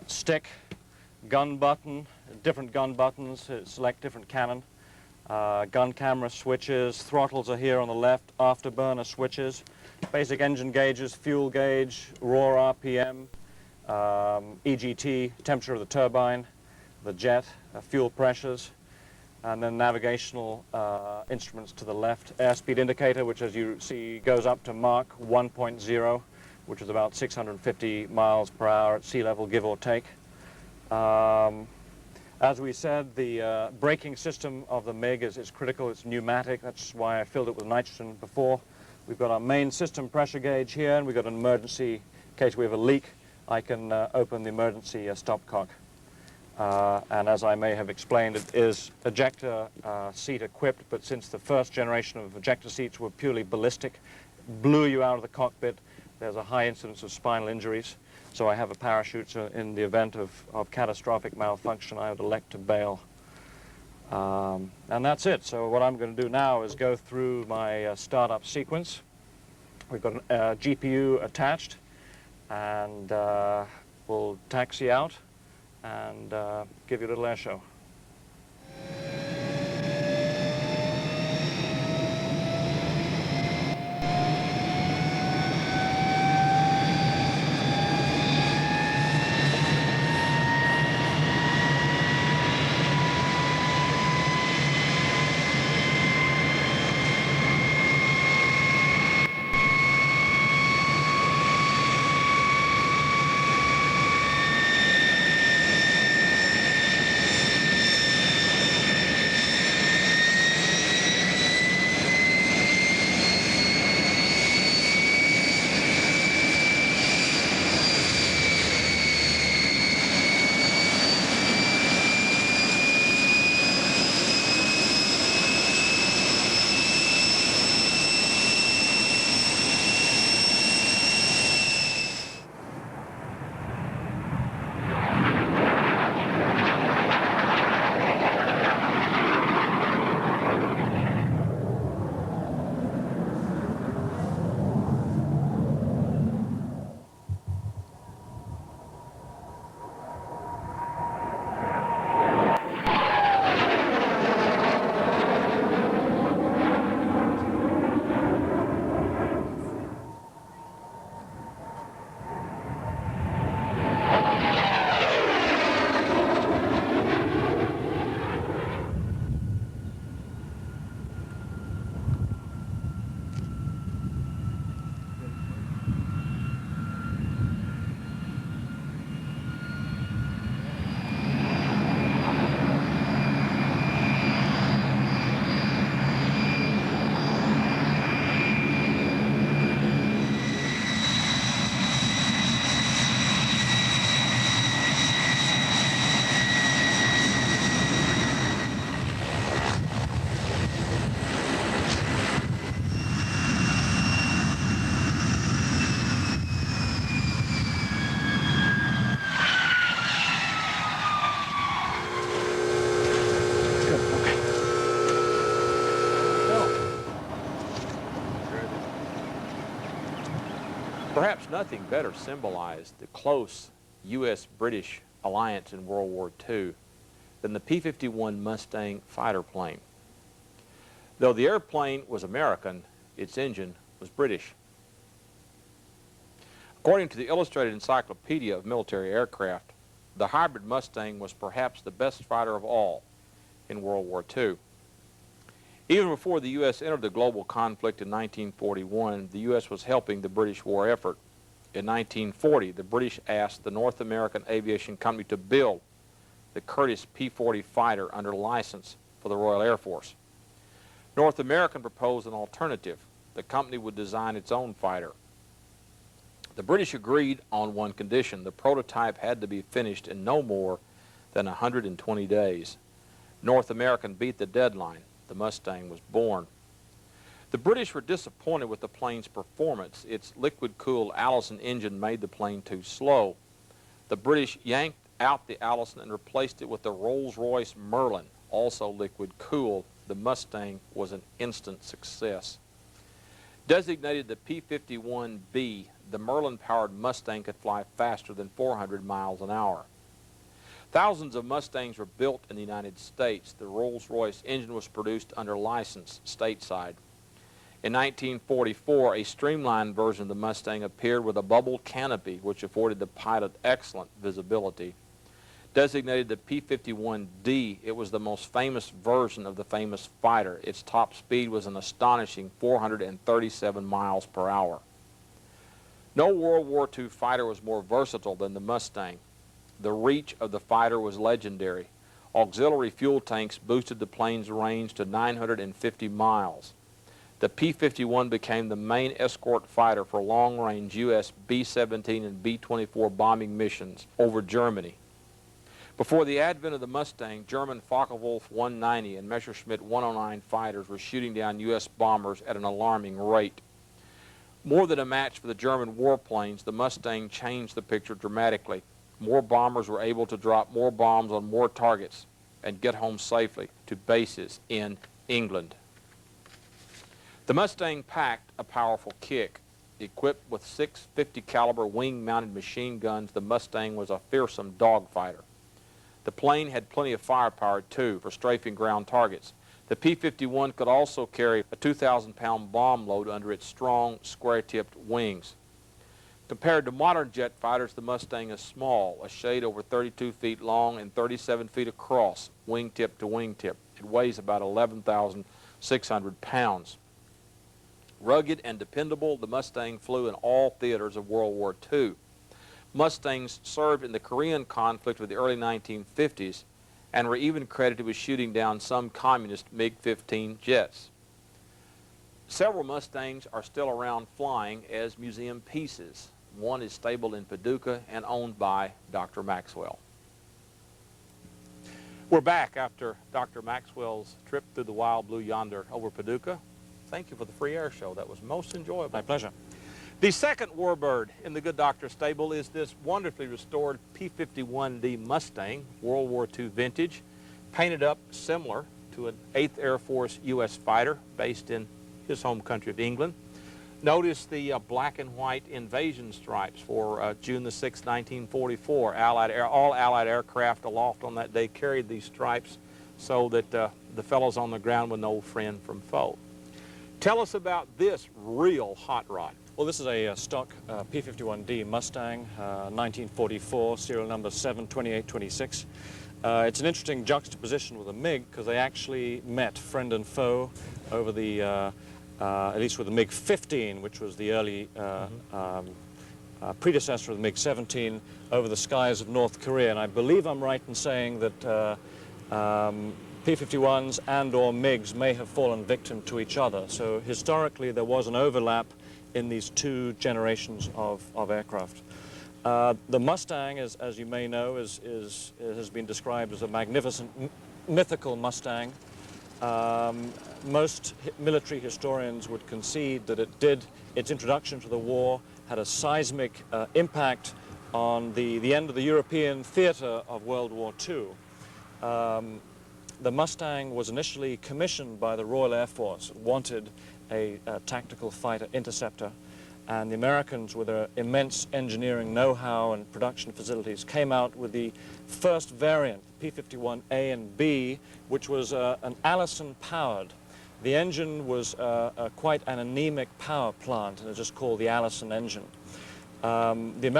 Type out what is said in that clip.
Stick, gun button, different gun buttons, select different cannon. Gun camera switches, throttles are here on the left, afterburner switches, basic engine gauges, fuel gauge, raw RPM, EGT, temperature of the turbine, the jet, fuel pressures, and then navigational instruments to the left. Airspeed indicator, which as you see goes up to Mach 1.0, which is about 650 miles per hour at sea level, give or take. As we said, the braking system of the MiG is critical. It's pneumatic. That's why I filled it with nitrogen before. We've got our main system pressure gauge here, and we've got an emergency, in case we have a leak, I can open the emergency stopcock. And as I may have explained, it is ejector seat equipped, but since the first generation of ejector seats were purely ballistic, blew you out of the cockpit, there's a high incidence of spinal injuries. So I have a parachute, so in the event of catastrophic malfunction, I would elect to bail. And that's it. So what I'm going to do now is go through my startup sequence. We've got a GPU attached, and we'll taxi out and give you a little air show. Perhaps nothing better symbolized the close U.S.-British alliance in World War II than the P51 Mustang fighter plane. Though the airplane was American, its engine was British. According to the Illustrated Encyclopedia of Military Aircraft, the hybrid Mustang was perhaps the best fighter of all in World War II. Even before the U.S. entered the global conflict in 1941, the U.S. was helping the British war effort. In 1940, the British asked the North American Aviation Company to build the Curtiss P-40 fighter under license for the Royal Air Force. North American proposed an alternative. The company would design its own fighter. The British agreed on one condition. The prototype had to be finished in no more than 120 days. North American beat the deadline. The Mustang was born. The British were disappointed with the plane's performance. Its liquid-cooled Allison engine made the plane too slow. The British yanked out the Allison and replaced it with the Rolls-Royce Merlin, also liquid-cooled. The Mustang was an instant success. Designated the P-51B the Merlin-powered Mustang could fly faster than 400 miles an hour. Thousands of Mustangs were built in the United States. The Rolls-Royce engine was produced under license stateside. In 1944, a streamlined version of the Mustang appeared with a bubble canopy, which afforded the pilot excellent visibility. Designated the P51D, it was the most famous version of the famous fighter. Its top speed was an astonishing 437 miles per hour. No World War II fighter was more versatile than the Mustang. The reach of the fighter was legendary. Auxiliary fuel tanks boosted the plane's range to 950 miles. The P-51 became the main escort fighter for long-range U.S. B-17 and B-24 bombing missions over Germany. Before the advent of the Mustang, German Focke-Wulf 190 and Messerschmitt 109 fighters were shooting down U.S. bombers at an alarming rate. More than a match for the German warplanes, the Mustang changed the picture dramatically. More bombers were able to drop more bombs on more targets and get home safely to bases in England. The Mustang packed a powerful kick. Equipped with 6 50-caliber wing-mounted machine guns, the Mustang was a fearsome dogfighter. The plane had plenty of firepower, too, for strafing ground targets. The P-51 could also carry a 2,000-pound bomb load under its strong, square-tipped wings. Compared to modern jet fighters, the Mustang is small, a shade over 32 feet long and 37 feet across, wingtip to wingtip. It weighs about 11,600 pounds. Rugged and dependable, the Mustang flew in all theaters of World War II. Mustangs served in the Korean conflict of the early 1950s and were even credited with shooting down some communist MiG-15 jets. Several Mustangs are still around flying as museum pieces. One is stabled in Paducah and owned by Dr. Maxwell. We're back after Dr. Maxwell's trip through the wild blue yonder over Paducah. Thank you for the free air show. That was most enjoyable. My pleasure. The second warbird in the good doctor stable is this wonderfully restored P51D Mustang, World War II vintage, painted up similar to an 8th Air Force U.S. fighter based in his home country of England. Notice the black and white invasion stripes for June the 6th, 1944. All Allied aircraft aloft on that day carried these stripes so that the fellows on the ground would know friend from foe. Tell us about this real hot rod. Well, this is a stock P51D Mustang, 1944, serial number 72826. It's an interesting juxtaposition with a MiG because they actually met friend and foe over the, at least with the MiG-15, which was the early predecessor of the MiG-17, over the skies of North Korea. And I believe I'm right in saying that P-51s and or MiGs may have fallen victim to each other. So historically there was an overlap in these two generations of aircraft. The Mustang, as you may know, has been described as a magnificent, mythical Mustang. Most military historians would concede that its introduction to the war had a seismic impact on the end of the European theater of World War II. The Mustang was initially commissioned by the Royal Air Force. It wanted a tactical fighter interceptor, and the Americans, with their immense engineering know-how and production facilities, came out with the first variant, P-51A and B, which was an Allison-powered. The engine was quite an anemic power plant, and it's just called the Allison engine. The